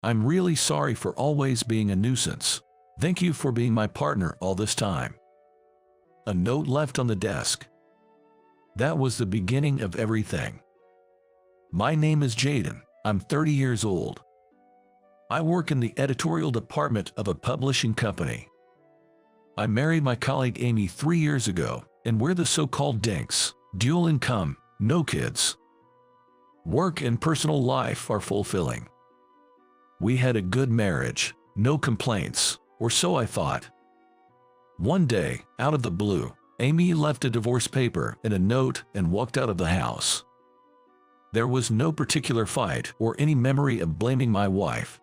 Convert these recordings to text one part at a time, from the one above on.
I'm really sorry for always being a nuisance. Thank you for being my partner all this time." A note left on the desk. That was the beginning of everything. "My name is Jaden. I'm 30 years old. I work in the editorial department of a publishing company. I married my colleague Amy 3 years ago, and we're the so-called dinks. Dual income, no kids. Work and personal life are fulfilling. We had a good marriage, no complaints, or so I thought. One day, out of the blue, Amy left a divorce paper and a note and walked out of the house. There was no particular fight or any memory of blaming my wife.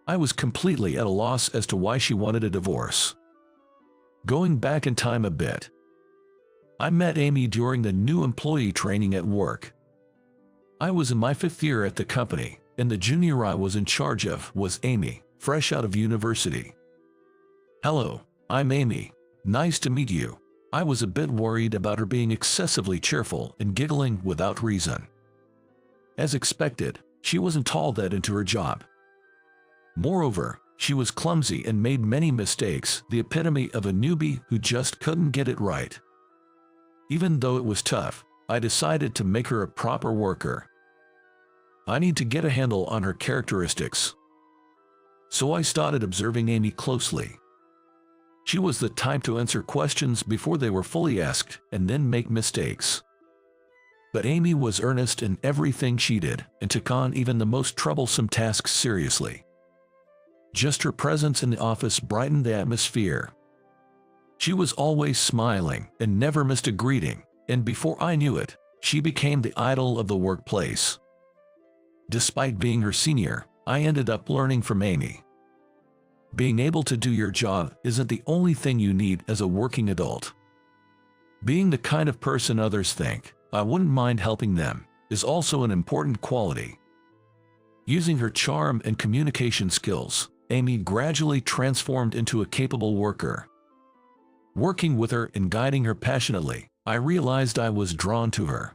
I was completely at a loss as to why she wanted a divorce. Going back in time a bit, I met Amy during the new employee training at work. I was in my 5th year at the company, and the junior I was in charge of was Amy, fresh out of university. "Hello, I'm Amy. Nice to meet you." I was a bit worried about her being excessively cheerful and giggling without reason. As expected, she wasn't all that into her job. Moreover, she was clumsy and made many mistakes, the epitome of a newbie who just couldn't get it right. Even though it was tough, I decided to make her a proper worker. I need to get a handle on her characteristics. So I started observing Amy closely. She was the type to answer questions before they were fully asked and then make mistakes. But Amy was earnest in everything she did and took on even the most troublesome tasks seriously. Just her presence in the office brightened the atmosphere. She was always smiling and never missed a greeting, and before I knew it, she became the idol of the workplace. Despite being her senior, I ended up learning from Amy. Being able to do your job isn't the only thing you need as a working adult. Being the kind of person others think, "I wouldn't mind helping them," is also an important quality. Using her charm and communication skills, Amy gradually transformed into a capable worker. Working with her and guiding her passionately, I realized I was drawn to her.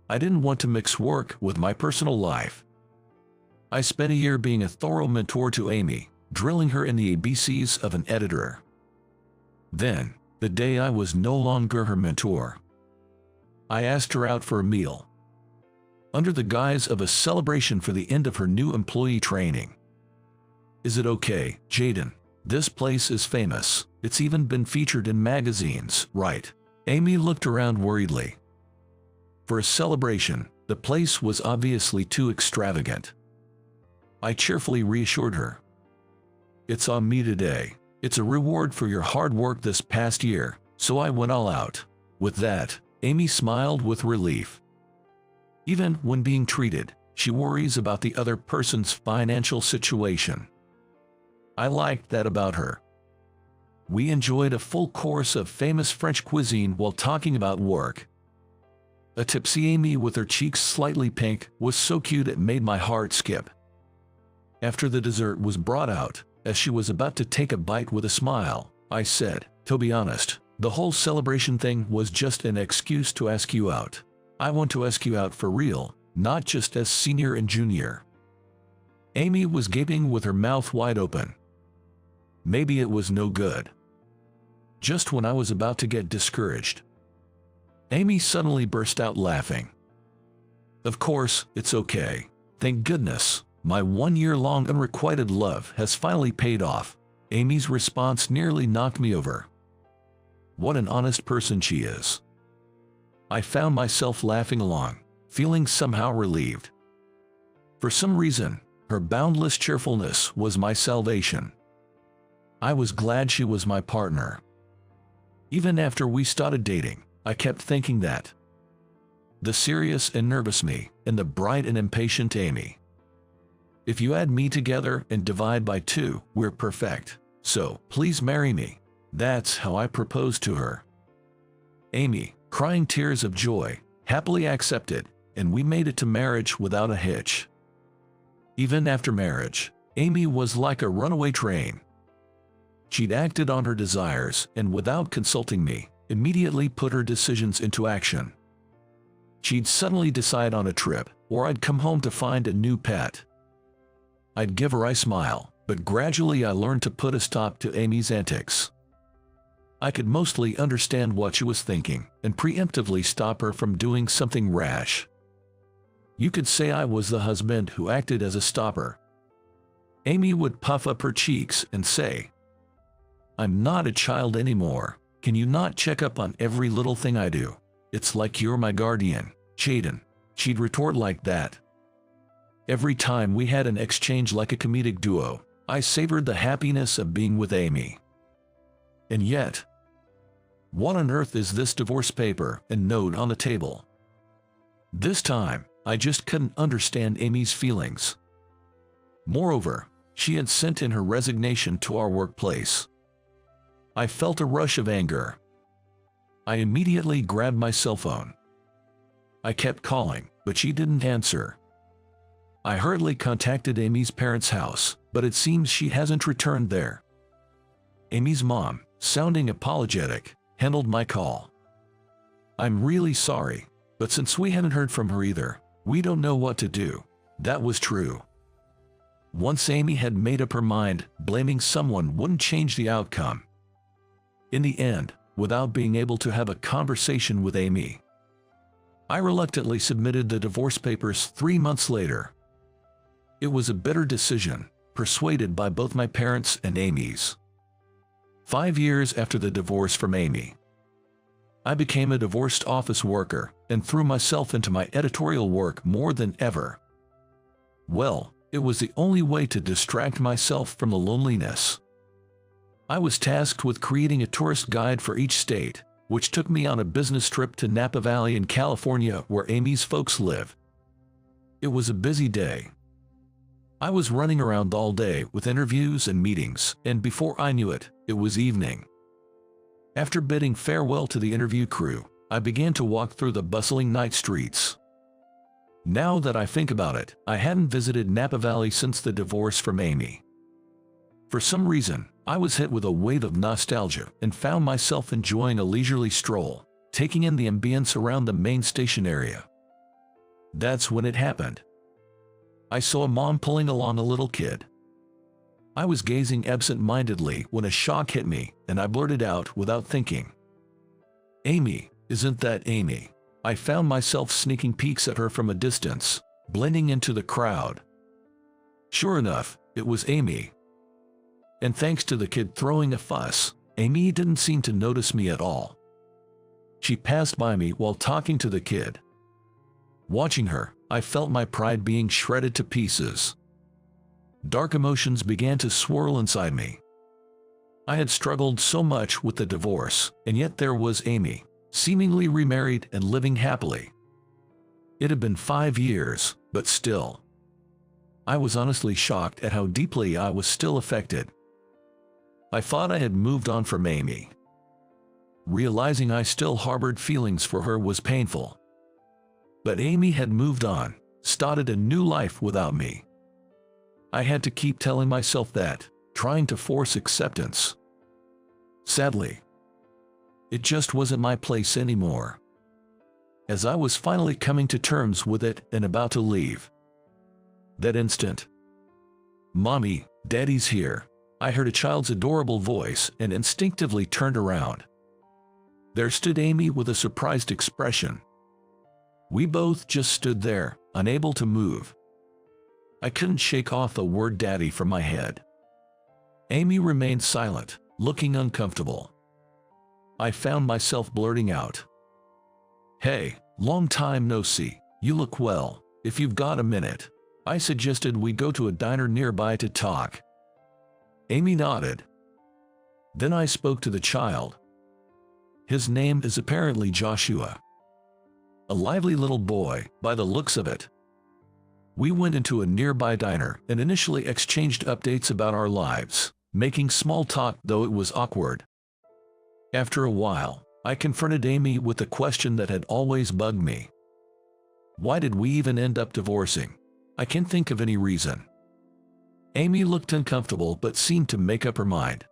I didn't want to mix work with my personal life. I spent a year being a thorough mentor to Amy, drilling her in the ABCs of an editor. Then, the day I was no longer her mentor, I asked her out for a meal, under the guise of a celebration for the end of her new employee training. "Is it okay, Jaden? This place is famous. It's even been featured in magazines, right?" Amy looked around worriedly. For a celebration, the place was obviously too extravagant. I cheerfully reassured her. "It's on me today. It's a reward for your hard work this past year, so I went all out." With that, Amy smiled with relief. Even when being treated, she worries about the other person's financial situation. I liked that about her. We enjoyed a full course of famous French cuisine while talking about work. A tipsy Amy with her cheeks slightly pink was so cute it made my heart skip. After the dessert was brought out, as she was about to take a bite with a smile, I said, "To be honest, the whole celebration thing was just an excuse to ask you out. I want to ask you out for real, not just as senior and junior." Amy was gaping with her mouth wide open. Maybe it was no good. Just when I was about to get discouraged, Amy suddenly burst out laughing. "Of course, it's okay. Thank goodness, my 1-year-long unrequited love has finally paid off." Amy's response nearly knocked me over. What an honest person she is. I found myself laughing along, feeling somehow relieved. For some reason, her boundless cheerfulness was my salvation. I was glad she was my partner. Even after we started dating, I kept thinking that. The serious and nervous me, and the bright and impatient Amy. If you add me together and divide by 2, we're perfect. So, please marry me. That's how I proposed to her. Amy, crying tears of joy, happily accepted, and we made it to marriage without a hitch. Even after marriage, Amy was like a runaway train. She'd acted on her desires and, without consulting me, immediately put her decisions into action. She'd suddenly decide on a trip, or I'd come home to find a new pet. I'd give her a smile, but gradually I learned to put a stop to Amy's antics. I could mostly understand what she was thinking and preemptively stop her from doing something rash. You could say I was the husband who acted as a stopper. Amy would puff up her cheeks and say, "I'm not a child anymore. Can you not check up on every little thing I do? It's like you're my guardian, Jaden." She'd retort like that. Every time we had an exchange like a comedic duo, I savored the happiness of being with Amy. And yet, what on earth is this divorce paper and note on the table? This time, I just couldn't understand Amy's feelings. Moreover, she had sent in her resignation to our workplace. I felt a rush of anger. I immediately grabbed my cell phone. I kept calling, but she didn't answer. I hurriedly contacted Amy's parents' house, but it seems she hasn't returned there. Amy's mom, sounding apologetic, handled my call. "I'm really sorry, but since we haven't heard from her either, we don't know what to do." That was true. Once Amy had made up her mind, blaming someone wouldn't change the outcome. In the end, without being able to have a conversation with Amy, I reluctantly submitted the divorce papers 3 months later. It was a bitter decision, persuaded by both my parents and Amy's. 5 years after the divorce from Amy, I became a divorced office worker and threw myself into my editorial work more than ever. Well, it was the only way to distract myself from the loneliness. I was tasked with creating a tourist guide for each state, which took me on a business trip to Napa Valley in California, where Amy's folks live. It was a busy day. I was running around all day with interviews and meetings, and before I knew it, it was evening. After bidding farewell to the interview crew, I began to walk through the bustling night streets. Now that I think about it, I hadn't visited Napa Valley since the divorce from Amy. For some reason, I was hit with a wave of nostalgia and found myself enjoying a leisurely stroll, taking in the ambience around the main station area. That's when it happened. I saw a mom pulling along a little kid. I was gazing absent-mindedly when a shock hit me, and I blurted out without thinking, "Amy, isn't that Amy?" I found myself sneaking peeks at her from a distance, blending into the crowd. Sure enough, it was Amy. And thanks to the kid throwing a fuss, Amy didn't seem to notice me at all. She passed by me while talking to the kid. Watching her, I felt my pride being shredded to pieces. Dark emotions began to swirl inside me. I had struggled so much with the divorce, and yet there was Amy, seemingly remarried and living happily. It had been 5 years, but still. I was honestly shocked at how deeply I was still affected. I thought I had moved on from Amy. Realizing I still harbored feelings for her was painful. But Amy had moved on, started a new life without me. I had to keep telling myself that, trying to force acceptance. Sadly, it just wasn't my place anymore. As I was finally coming to terms with it and about to leave, that instant, "Mommy, Daddy's here," I heard a child's adorable voice and instinctively turned around. There stood Amy with a surprised expression. We both just stood there, unable to move. I couldn't shake off the word "daddy" from my head. Amy remained silent, looking uncomfortable. I found myself blurting out, "Hey, long time no see, you look well. If you've got a minute, I suggested we go to a diner nearby to talk." Amy nodded. Then I spoke to the child. His name is apparently Joshua. A lively little boy, by the looks of it. We went into a nearby diner and initially exchanged updates about our lives, making small talk though it was awkward. After a while, I confronted Amy with the question that had always bugged me. Why did we even end up divorcing? I can't think of any reason. Amy looked uncomfortable but seemed to make up her mind.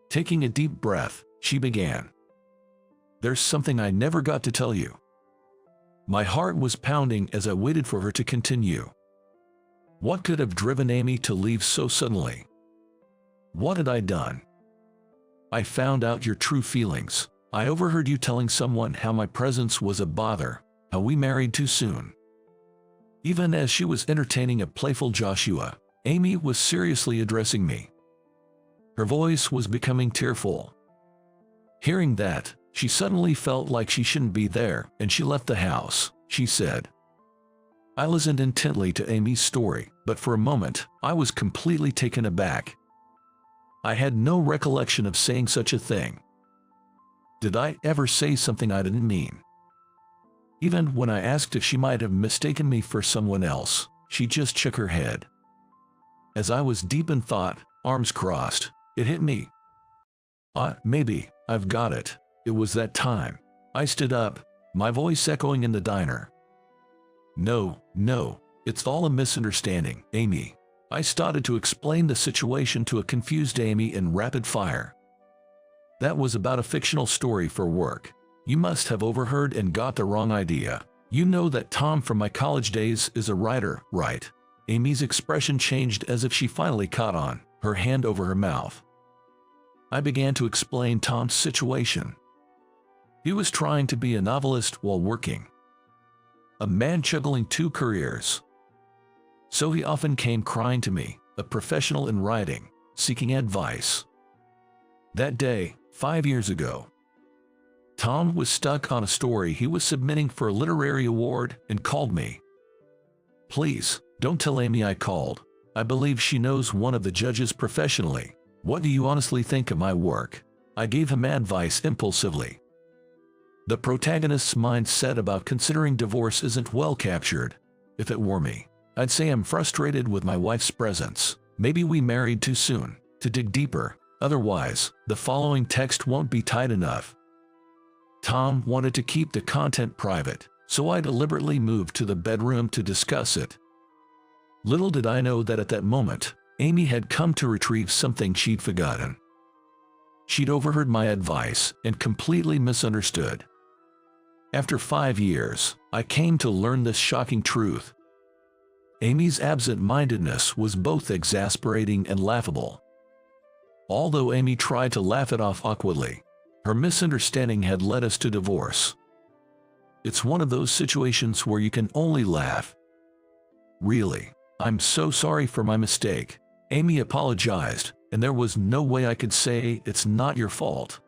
Taking a deep breath, she began. "There's something I never got to tell you." My heart was pounding as I waited for her to continue. What could have driven Amy to leave so suddenly? What had I done? I found out your true feelings. I overheard you telling someone how my presence was a bother, how we married too soon. Even as she was entertaining a playful Joshua, Amy was seriously addressing me. Her voice was becoming tearful. Hearing that, she suddenly felt like she shouldn't be there, and she left the house, she said. I listened intently to Amy's story, but for a moment, I was completely taken aback. I had no recollection of saying such a thing. Did I ever say something I didn't mean? Even when I asked if she might have mistaken me for someone else, she just shook her head. As I was deep in thought, arms crossed, it hit me. Maybe, I've got it. It was that time. I stood up, my voice echoing in the diner. No, it's all a misunderstanding, Amy. I started to explain the situation to a confused Amy in rapid fire. That was about a fictional story for work. You must have overheard and got the wrong idea. You know that Tom from my college days is a writer, right? Amy's expression changed as if she finally caught on, her hand over her mouth. I began to explain Tom's situation. He was trying to be a novelist while working. A man juggling 2 careers. So he often came crying to me, a professional in writing, seeking advice. That day, 5 years ago, Tom was stuck on a story he was submitting for a literary award and called me. Please, don't tell Amy I called. I believe she knows one of the judges professionally. What do you honestly think of my work? I gave him advice impulsively. The protagonist's mindset about considering divorce isn't well captured. If it were me, I'd say I'm frustrated with my wife's presence. Maybe we married too soon. To dig deeper, otherwise, the following text won't be tight enough. Tom wanted to keep the content private, so I deliberately moved to the bedroom to discuss it. Little did I know that at that moment, Amy had come to retrieve something she'd forgotten. She'd overheard my advice and completely misunderstood. After 5 years, I came to learn this shocking truth. Amy's absent-mindedness was both exasperating and laughable. Although Amy tried to laugh it off awkwardly, her misunderstanding had led us to divorce. It's one of those situations where you can only laugh. Really, I'm so sorry for my mistake. Amy apologized, and there was no way I could say it's not your fault.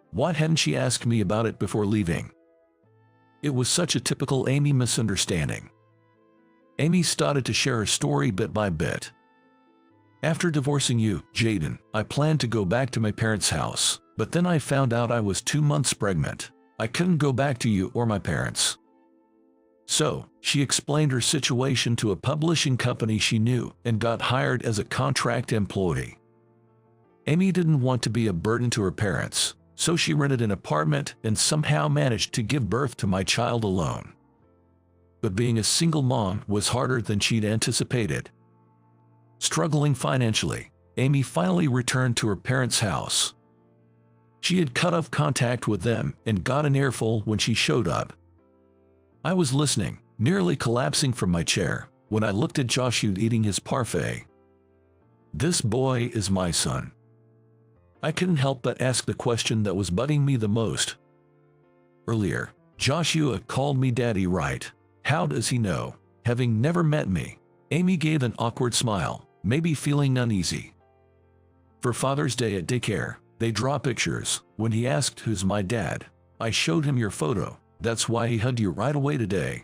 Why hadn't she asked me about it before leaving? It was such a typical Amy misunderstanding. Amy started to share her story bit by bit. After divorcing you, Jaden, I planned to go back to my parents' house, but then I found out I was 2 months pregnant. I couldn't go back to you or my parents. So, she explained her situation to a publishing company she knew and got hired as a contract employee. Amy didn't want to be a burden to her parents, so she rented an apartment and somehow managed to give birth to my child alone. But being a single mom was harder than she'd anticipated. Struggling financially, Amy finally returned to her parents' house. She had cut off contact with them and got an earful when she showed up. I was listening, nearly collapsing from my chair, when I looked at Joshua eating his parfait. This boy is my son. I couldn't help but ask the question that was bugging me the most. Earlier, Joshua called me daddy, right? How does he know? Having never met me, Amy gave an awkward smile, maybe feeling uneasy. For Father's Day at daycare, they draw pictures. When he asked who's my dad, I showed him your photo. That's why he hugged you right away today.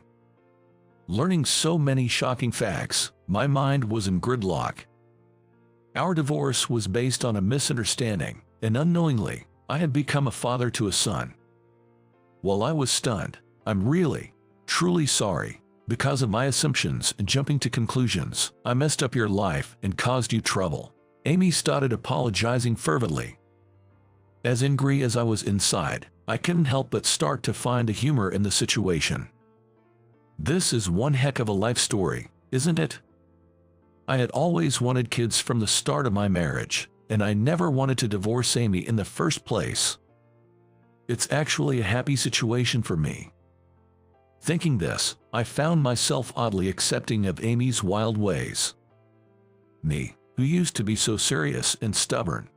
Learning so many shocking facts, my mind was in gridlock. Our divorce was based on a misunderstanding, and unknowingly, I had become a father to a son. While I was stunned, I'm really, truly sorry. Because of my assumptions and jumping to conclusions, I messed up your life and caused you trouble. Amy started apologizing fervently. As angry as I was inside, I couldn't help but start to find the humor in the situation. This is one heck of a life story, isn't it? I had always wanted kids from the start of my marriage, and I never wanted to divorce Amy in the first place. It's actually a happy situation for me. Thinking this, I found myself oddly accepting of Amy's wild ways. Me, who used to be so serious and stubborn.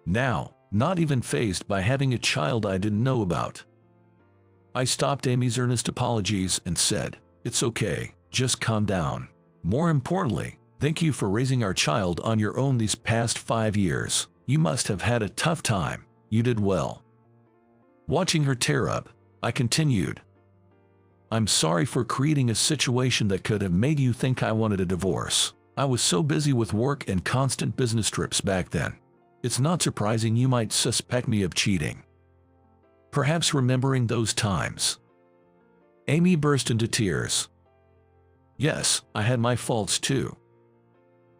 Now, not even fazed by having a child I didn't know about. I stopped Amy's earnest apologies and said, "It's okay, just calm down. More importantly, thank you for raising our child on your own these past 5 years. You must have had a tough time. You did well." Watching her tear up, I continued, "I'm sorry for creating a situation that could have made you think I wanted a divorce. I was so busy with work and constant business trips back then. It's not surprising you might suspect me of cheating." Perhaps remembering those times, Amy burst into tears. Yes, I had my faults too.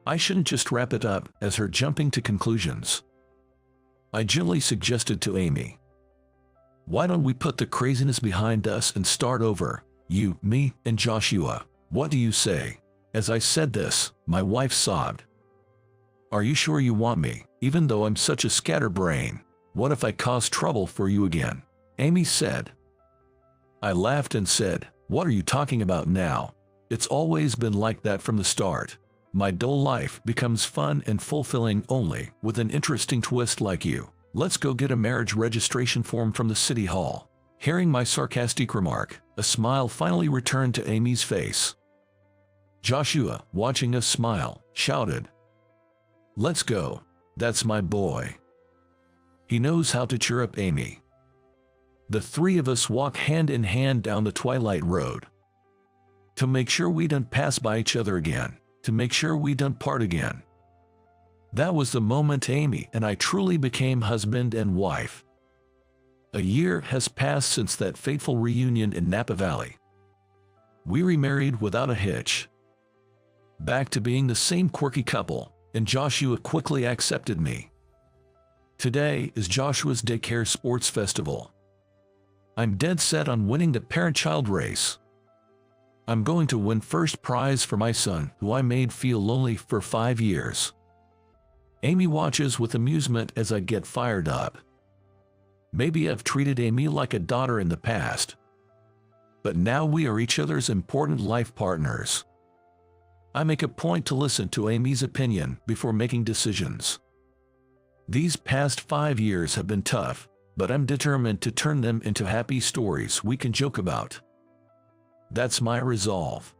I shouldn't just wrap it up as her jumping to conclusions. I gently suggested to Amy, "Why don't we put the craziness behind us and start over, you, me, and Joshua? What do you say?" As I said this, my wife sobbed. "Are you sure you want me, even though I'm such a scatterbrain? What if I cause trouble for you again?" Amy said. I laughed and said, "What are you talking about now? It's always been like that from the start. My dull life becomes fun and fulfilling only with an interesting twist like you. Let's go get a marriage registration form from the city hall." Hearing my sarcastic remark, a smile finally returned to Amy's face. Joshua, watching us smile, shouted, "Let's go. That's my boy. He knows how to cheer up Amy." The three of us walk hand in hand down the twilight road. To make sure we don't pass by each other again. To make sure we don't part again. That was the moment Amy and I truly became husband and wife. A year has passed since that fateful reunion in Napa Valley. We remarried without a hitch. Back to being the same quirky couple, and Joshua quickly accepted me. Today is Joshua's daycare sports festival. I'm dead set on winning the parent-child race. I'm going to win first prize for my son, who I made feel lonely for 5 years. Amy watches with amusement as I get fired up. Maybe I've treated Amy like a daughter in the past. But now we are each other's important life partners. I make a point to listen to Amy's opinion before making decisions. These past 5 years have been tough, but I'm determined to turn them into happy stories we can joke about. That's my resolve.